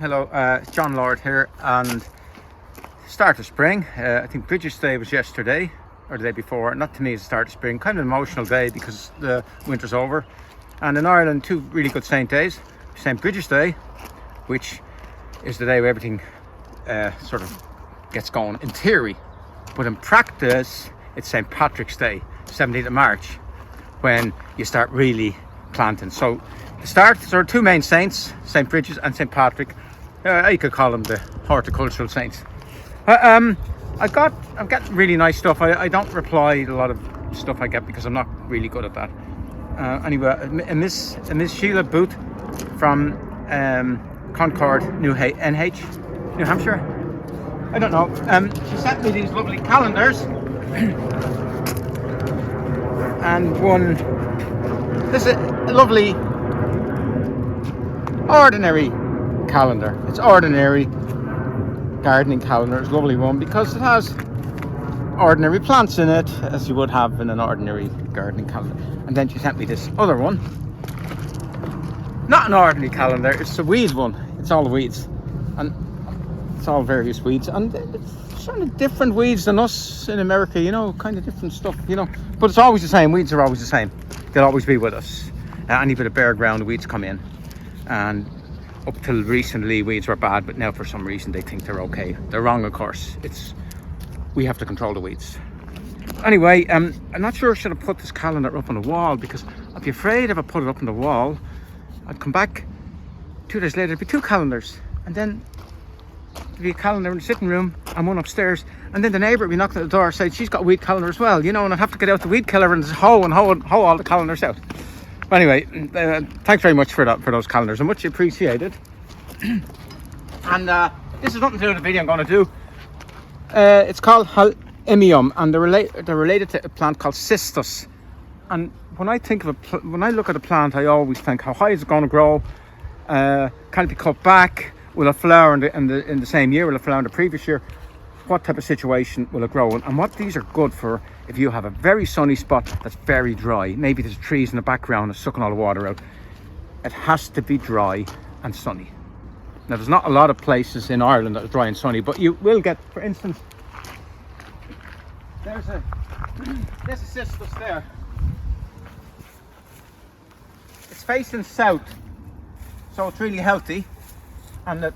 Hello, it's John Lord here, and start of spring. I think Bridget's Day was yesterday, or the day before. Not to me, it's the start of spring. Kind of an emotional day because the winter's over. And in Ireland, two really good saint days. St. Bridget's Day, which is the day where everything sort of gets going in theory. But in practice, it's St. Patrick's Day, 17th of March, when you start really planting. So the start, there are two main saints, St. Bridget and St. Patrick. You could call them the horticultural saints. I'm getting really nice stuff. I don't reply to a lot of stuff I get because I'm not really good at that. Anyway, a Miss Sheila Booth from Concord, New Hampshire. I don't know. She sent me these lovely calendars, and one. This is a lovely, ordinary calendar. It's ordinary gardening calendar. It's a lovely one because it has ordinary plants in it, as you would have in an ordinary gardening calendar. And then she sent me this other one. Not an ordinary calendar, it's a weed one. It's all weeds. And it's all various weeds. And it's sort of different weeds than us in America, you know, kind of different stuff, you know. But it's always the same. Weeds are always the same. They'll always be with us. Any bit of bare ground, weeds come in. And up till recently, weeds were bad, but now for some reason they think they're okay. They're wrong, of course. We have to control the weeds. Anyway, I'm not sure should I put this calendar up on the wall, because I'd be afraid if I put it up on the wall, I'd come back 2 days later, there'd be two calendars, and then there'd be a calendar in the sitting room and one upstairs, and then the neighbour would be knocking at the door saying she's got a weed calendar as well, you know, and I'd have to get out the weed killer and hoe all the calendars out. But anyway, thanks very much for those calendars. They're much appreciated. And this is nothing to do with the video I'm going to do. It's called Halimium, and they're related to a plant called Cytisus. And when I look at a plant, I always think, how high is it going to grow? Can it be cut back? Will it flower in the same year? Will it flower in the previous year? What type of situation will it grow in? And what these are good for, if you have a very sunny spot that's very dry, maybe there's trees in the background that's sucking all the water out, it has to be dry and sunny. Now, there's not a lot of places in Ireland that are dry and sunny, but you will get, for instance, there's a Cedrus there. It's facing south, so it's really healthy, and the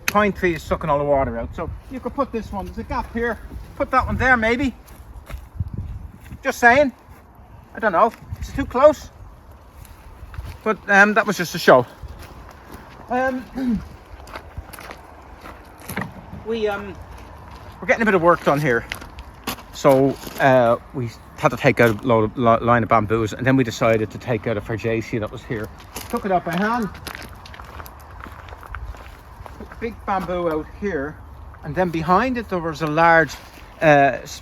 pine tree is sucking all the water out. So you could put this one, there's a gap here, put that one there maybe. Just saying. I don't know, it's too close. But that was just a show. We're getting a bit of work done here. So we had to take out a line of bamboos, and then we decided to take out a Choisya that was here. Took it out by hand. Took a big bamboo out here, and then behind it there was a large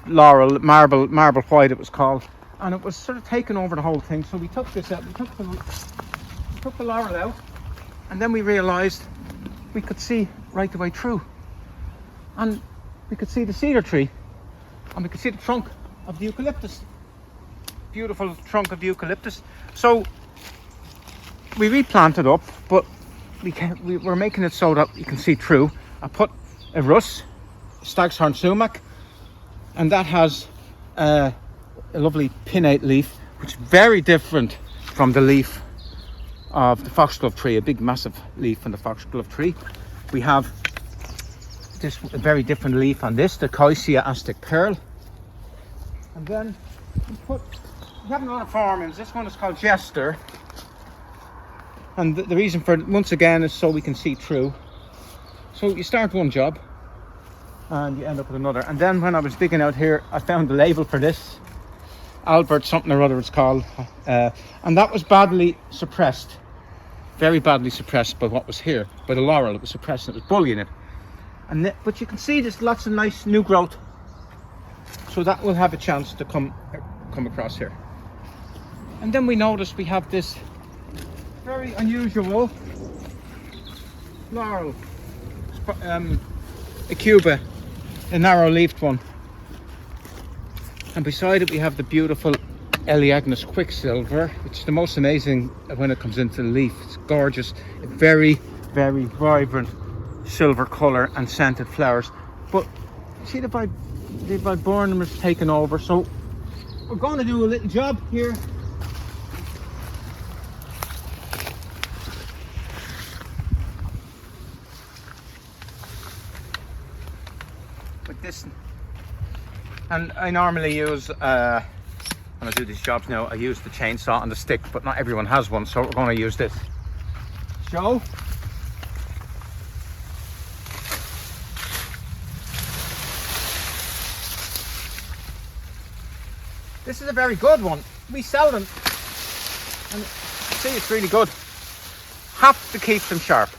laurel, marble white it was called, and it was sort of taking over the whole thing. So we took this out, we took the laurel out, and then we realised we could see right the way through, and we could see the cedar tree, and we could see the trunk of the eucalyptus, beautiful trunk of the eucalyptus. So we replanted up, but we're making it so that you can see through. I put a Rhus, stag's horn sumac, and that has a lovely pinnate leaf, which is very different from the leaf of the foxglove tree, a big massive leaf on the foxglove tree. We have this a very different leaf on this, the Choisya Aztec Pearl. And then we have another Phormiums. This one is called Jester. And the reason for it, once again, is so we can see through. So you start one job and you end up with another. And then when I was digging out here, I found the label for this. Albert something or other it's called. And that was badly suppressed. Very badly suppressed by what was here. By the laurel, it was suppressed and it was bullying it. But you can see there's lots of nice new growth. So that will have a chance to come across here. And then we notice we have this very unusual laurel, Aucuba, a narrow-leafed one. And beside it we have the beautiful Elaeagnus Quicksilver, which is the most amazing when it comes into the leaf. It's gorgeous, very, very vibrant silver colour and scented flowers. But see, the Viburnum is taken over, so we're going to do a little job here. With this, and I normally use, when I do these jobs now, I use the chainsaw and the stick, but not everyone has one, so we're going to use this. So, this is a very good one. We sell them, and see, it's really good. Have to keep them sharp.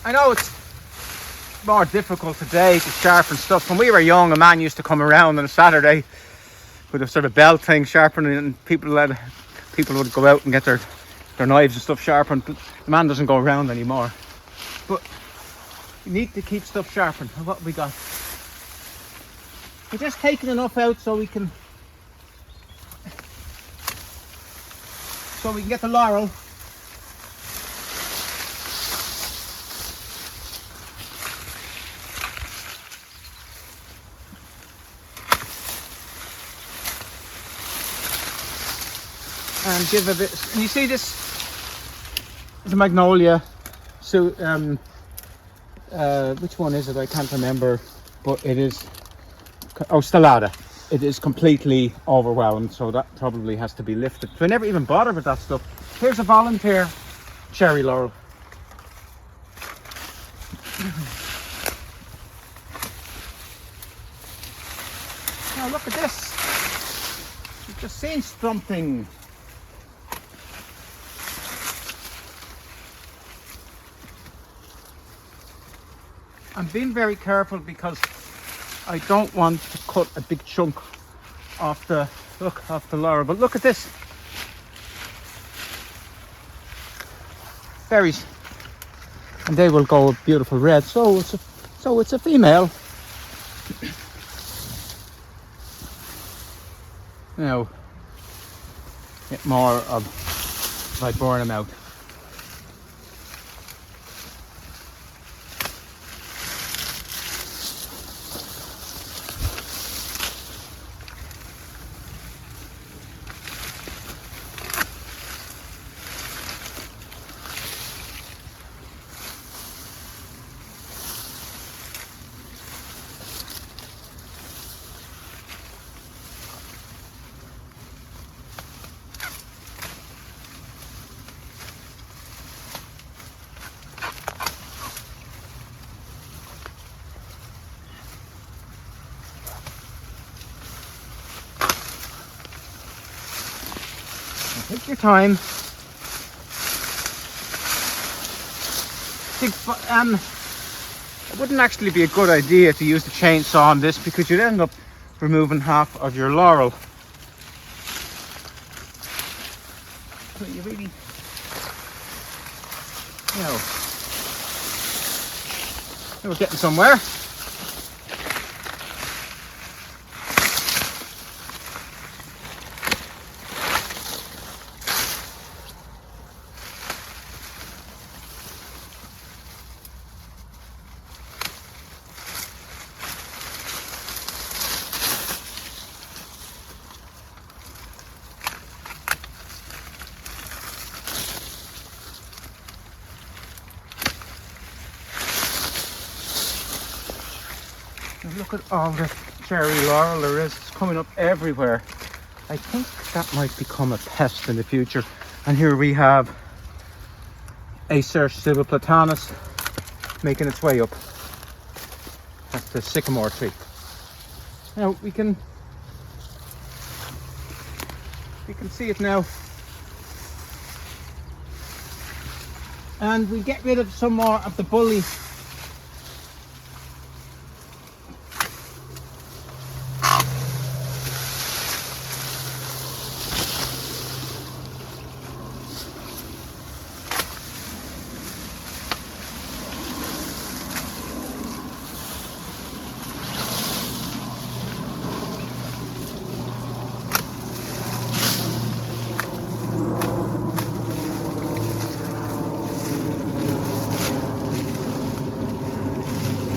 I know it's more difficult today to sharpen stuff. When we were young, a man used to come around on a Saturday with a sort of belt thing sharpening, and people would go out and get their knives and stuff sharpened. The man doesn't go around anymore. But you need to keep stuff sharpened. What have we got? We're just taking enough out so we can get the laurel. And give a bit. And you see this is a magnolia. So which one is it? I can't remember, but it is stellata. It is completely overwhelmed, so that probably has to be lifted. So I never even bothered with that stuff. Here's a volunteer cherry laurel. Now look at this. You've just seen something. I'm being very careful because I don't want to cut a big chunk off the laurel. But look at this. Berries. And they will go a beautiful red. So it's a female. Now get more of Viburnum out. Take your time. It wouldn't actually be a good idea to use the chainsaw on this because you'd end up removing half of your laurel. So you really, we're getting somewhere. Look at all the cherry laurel there is. It's coming up everywhere. I think that might become a pest in the future. And here we have Acer pseudoplatanus making its way up. That's the sycamore tree. Now we can see it now. And we get rid of some more of the bully.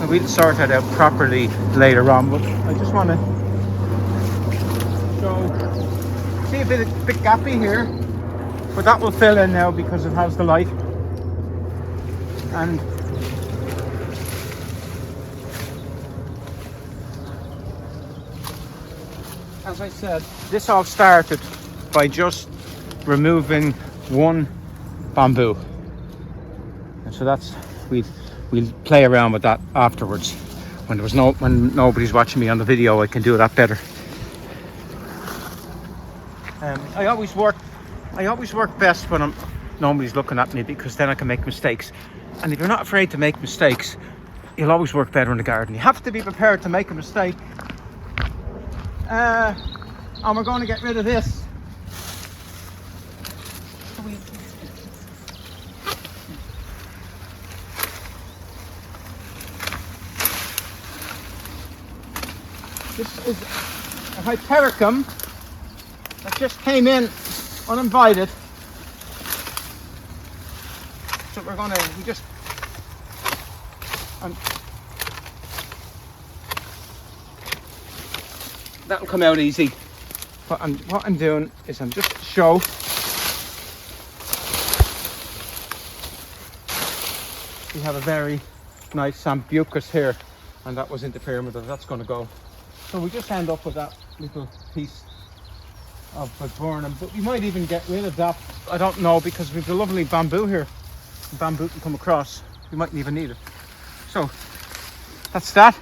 So we'll sort that out properly later on, but I just want to show, see a bit gappy here, but that will fill in now because it has the light. And as I said, this all started by just removing one bamboo, and so that's we'll play around with that afterwards when nobody's watching me on the video. I can do that better. I always work best when nobody's looking at me, because then I can make mistakes. And if you're not afraid to make mistakes, you'll always work better in the garden. You have to be prepared to make a mistake. And we're going to get rid of this. This is a Hypericum that just came in uninvited. So we're going to, that'll come out easy. What I'm doing is I'm just show. We have a very nice Sambucus here, and that was interfering with it. That's going to go. So we just end up with that little piece of Viburnum, but we might even get rid of that. I don't know, because we've a lovely bamboo here. The bamboo can come across. We mightn't even need it. So that's that.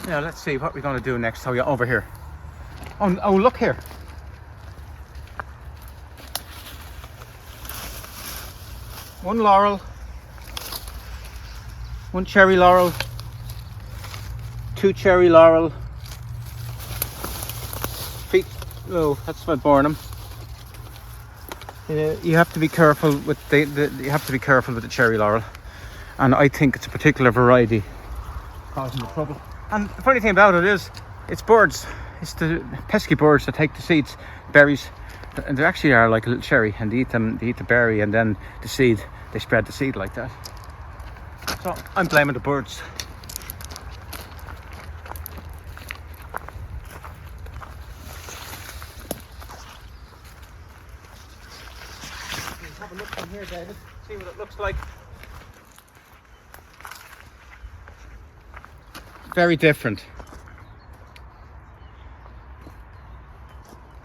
Now let's see what we're going to do next. Oh yeah, over here. Oh look here. One laurel, one cherry laurel, two cherry laurel. Oh, that's Viburnum. You have to be careful with the cherry laurel, and I think it's a particular variety causing the trouble. And the funny thing about it is, it's birds. It's the pesky birds that take the seeds, berries, and they actually are like a little cherry, and they eat them. They eat the berry, and then the seed. They spread the seed like that. So I'm blaming the birds. Have a look from here, David. See what it looks like. Very different.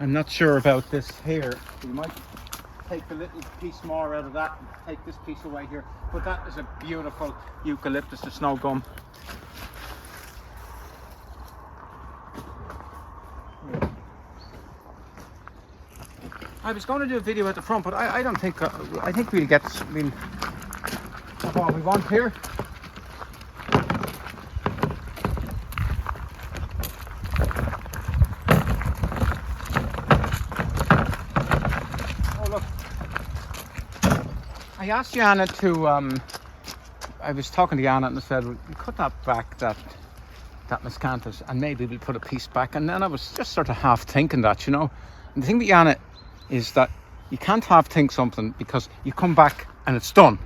I'm not sure about this here. We might take a little piece more out of that and take this piece away here. But that is a beautiful Eucalyptus, the snow gum. I was going to do a video at the front, but I don't think, I think we'll get what we want here. Oh look, I asked Yana to, I was talking to Yana and I said, we'll cut that back, that Miscanthus, and maybe we'll put a piece back. And then I was just sort of half thinking that, you know. And the thing with Yana is that you can't half think something, because you come back and it's done.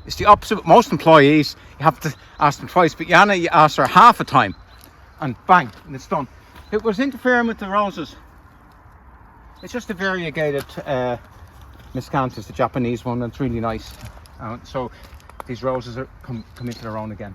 It's the opposite with most employees. You have to ask them twice, but Yana, you ask her half a time and bang, and it's done. It was interfering with the roses. It's just a variegated Miscanthus, the Japanese one, and it's really nice. So these roses are come into their own again.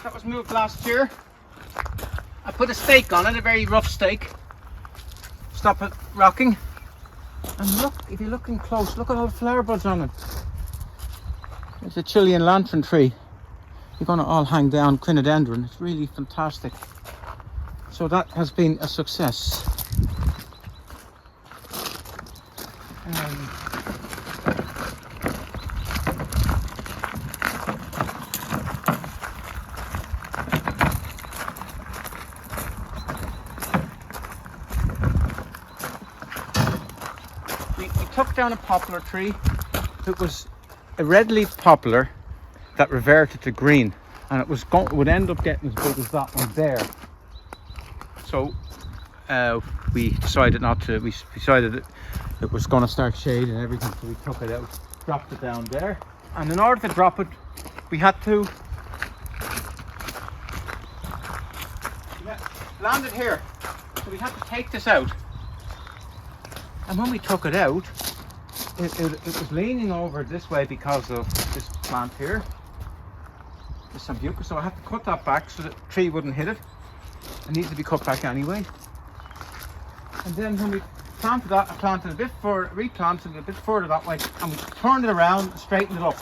That was moved last year. I put a stake on it, a very rough stake. Stop it rocking. And look, if you're looking close, look at all the flower buds on it. It's a Chilean lantern tree. You're going to all hang down Crinodendron. It's really fantastic. So that has been a success. we took down a poplar tree. It was a red leaf poplar that reverted to green, and it would end up getting as big as that one there. So we decided not to. We decided it was going to start shading and everything, so we took it out, dropped it down there, and in order to drop it, we had to land it here. So we had to take this out, and when we took it out, it was leaning over this way because of this plant here, the Sambucus. So I had to cut that back so that the tree wouldn't hit it. It needed to be cut back anyway. And then when we planted that, I planted a bit further, replanted it a bit further that way, and we turned it around and straightened it up.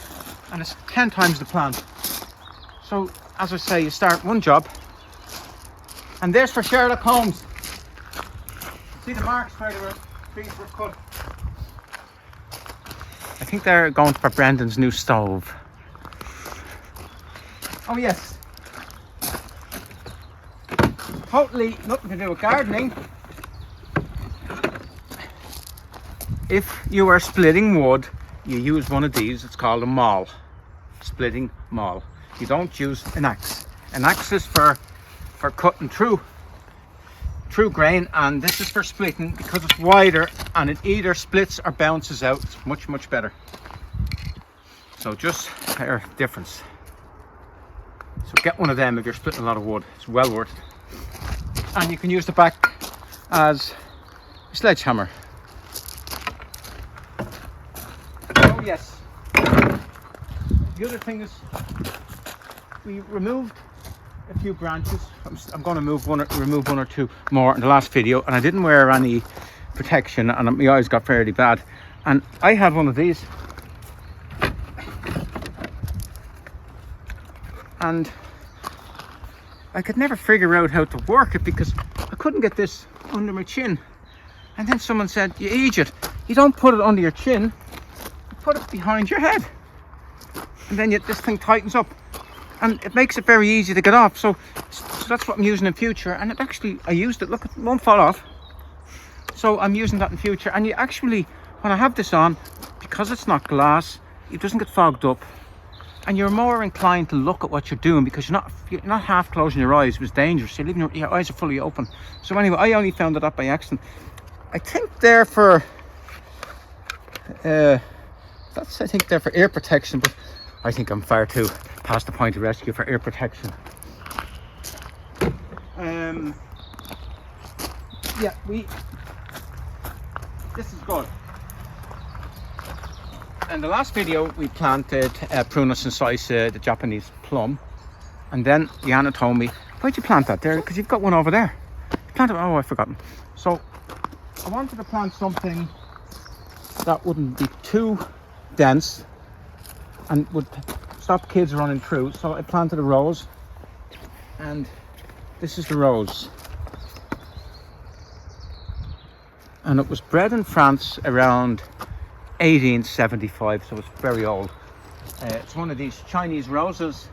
And it's 10 times the plant. So, as I say, you start one job. And there's for Sherlock Holmes. See the marks where the trees were cut. I think they're going for Brendan's new stove. Oh yes. Totally nothing to do with gardening. If you are splitting wood, you use one of these. It's called a maul. Splitting maul. You don't use an axe. An axe is for cutting through grain, and this is for splitting because it's wider and it either splits or bounces out. It's much better. So just their difference. So get one of them if you're splitting a lot of wood. It's well worth it. And you can use the back as a sledgehammer. Oh yes. The other thing is we removed a few branches. I'm going to remove one or two more in the last video, and I didn't wear any protection and my eyes got fairly bad, and I had one of these, and I could never figure out how to work it because I couldn't get this under my chin. And then someone said, you idiot, you don't put it under your chin, you put it behind your head, and then this thing tightens up. And it makes it very easy to get off. So that's what I'm using in future. And it actually, I used it, look, it won't fall off. So I'm using that in future. And you actually, when I have this on, because it's not glass, it doesn't get fogged up. And you're more inclined to look at what you're doing because you're not half closing your eyes. It was dangerous. You're leaving your eyes are fully open. So anyway, I only found it up by accident. I think they're for, I think they're for ear protection, but I think I'm far too past the point of rescue for ear protection. Yeah, this is good. In the last video we planted Prunus and Choisya, the Japanese plum, and then Yana told me, why'd you plant that there? Because you've got one over there. You planted, oh, I've forgotten. So I wanted to plant something that wouldn't be too dense and would stop kids running through. So I planted a rose, and this is the rose. And it was bred in France around 1875, so it's very old. It's one of these Chinese roses,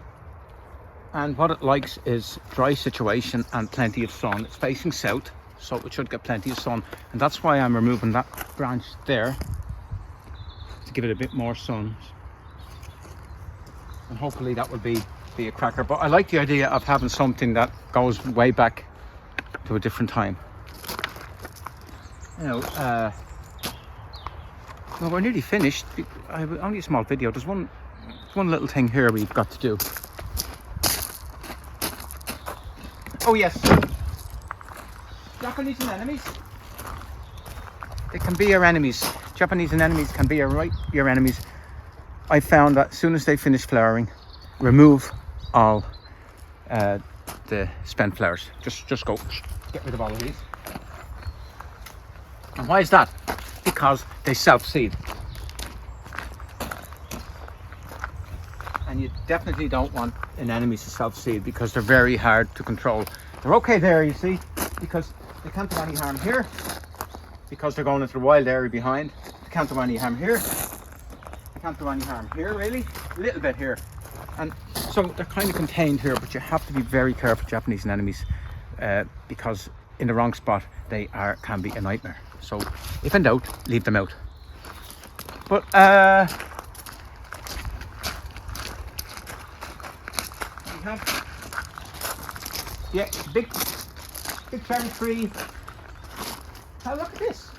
and what it likes is dry situation and plenty of sun. It's facing south, so it should get plenty of sun, and that's why I'm removing that branch there to give it a bit more sun. And hopefully that will be a cracker. But I like the idea of having something that goes way back to a different time. You know, well, we're nearly finished. Only a small video. There's one little thing here we've got to do. Oh yes, Japanese and enemies. They can be your enemies. Japanese and enemies can be your enemies. I found that as soon as they finish flowering, remove all the spent flowers. Just go get rid of all of these. And why is that? Because they self-seed. And you definitely don't want an enemy to self-seed because they're very hard to control. They're okay there, you see, because they can't do any harm here, because they're going into the wild area behind. They can't do any harm here. They can't do any harm here, really. A little bit here. And so they're kind of contained here, but you have to be very careful, Japanese and enemies, because in the wrong spot, they can be a nightmare. So if in doubt, leave them out. But we have big cherry tree. Oh, look at this.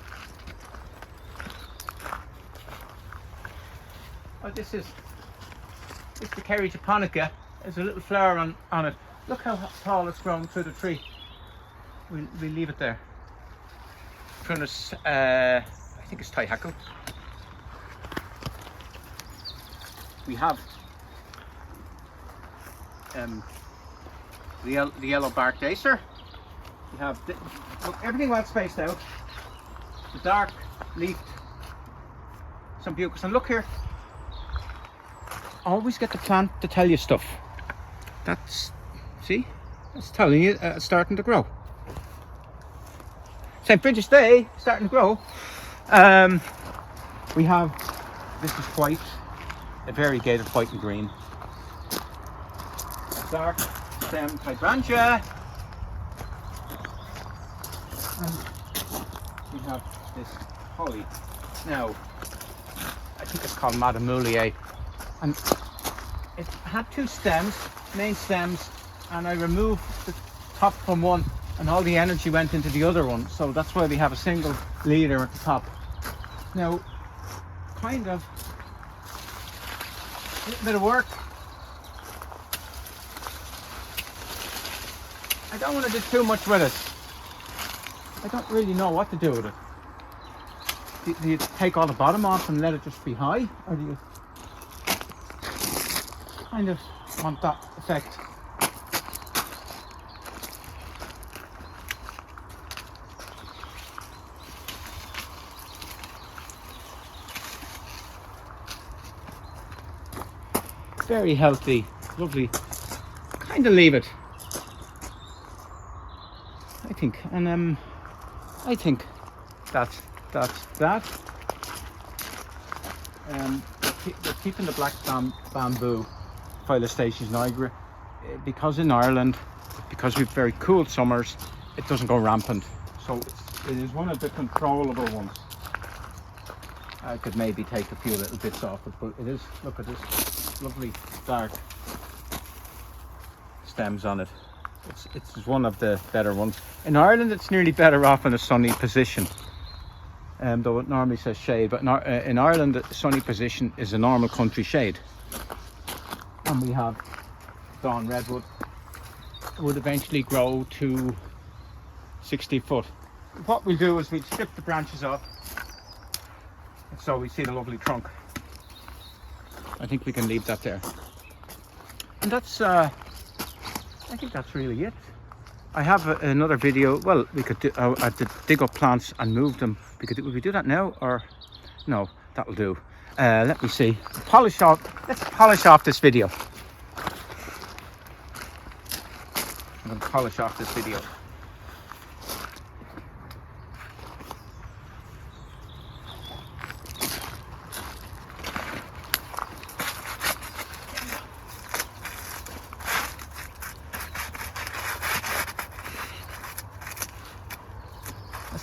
Oh, this is the Cherry japonica. There's a little flower on it. Look how tall it's grown through the tree. We'll leave it there. Prunus, I think it's Tai-haku. We have the yellow barked Acer. We have look, everything well spaced out. The dark leafed Sambucus, and look here. Always get the plant to tell you stuff. That's telling you it's starting to grow. St. Bridget's Day starting to grow. We have, this is white, a variegated white and green. Dark stem hydrangea. And we have this holly. Now, I think it's called Madame Briot, and it had two stems, main stems, and I removed the top from one, and all the energy went into the other one. So that's why we have a single leader at the top. Now, kind of a little bit of work. I don't want to do too much with it. I don't really know what to do with it. Do you take all the bottom off and let it just be high, or do you kind of want that effect? Very healthy, lovely. Kind of leave it, I think, and I think that's that. We're keeping the black bamboo Phyllostaceous nigra because in Ireland, because we've very cool summers, it doesn't go rampant. So it is one of the controllable ones. I could maybe take a few little bits off it, but it is, look at this lovely dark stems on it. It's one of the better ones. In Ireland, it's nearly better off in a sunny position, though it normally says shade. But in Ireland, the sunny position is a normal country shade. And we have dawn redwood. It would eventually grow to 60 foot. What we'll do is we'll strip the branches off, so we see the lovely trunk. I think we can leave that there. And that's I think that's really it. I have another video. Well, we could do, I did dig up plants and move them. Would we do that now, or no? That'll do. Let me see. Let's polish off this video. I'm going to polish off this video.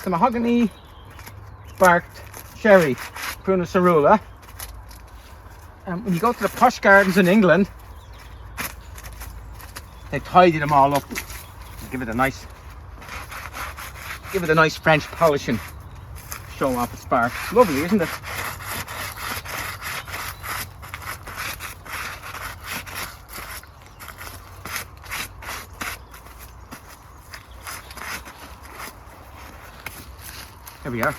The mahogany barked cherry, Prunus Robusta. When you go to the posh gardens in England, they tidy them all up, give it a nice French polishing, show off its bark. Lovely, isn't it? Here we are.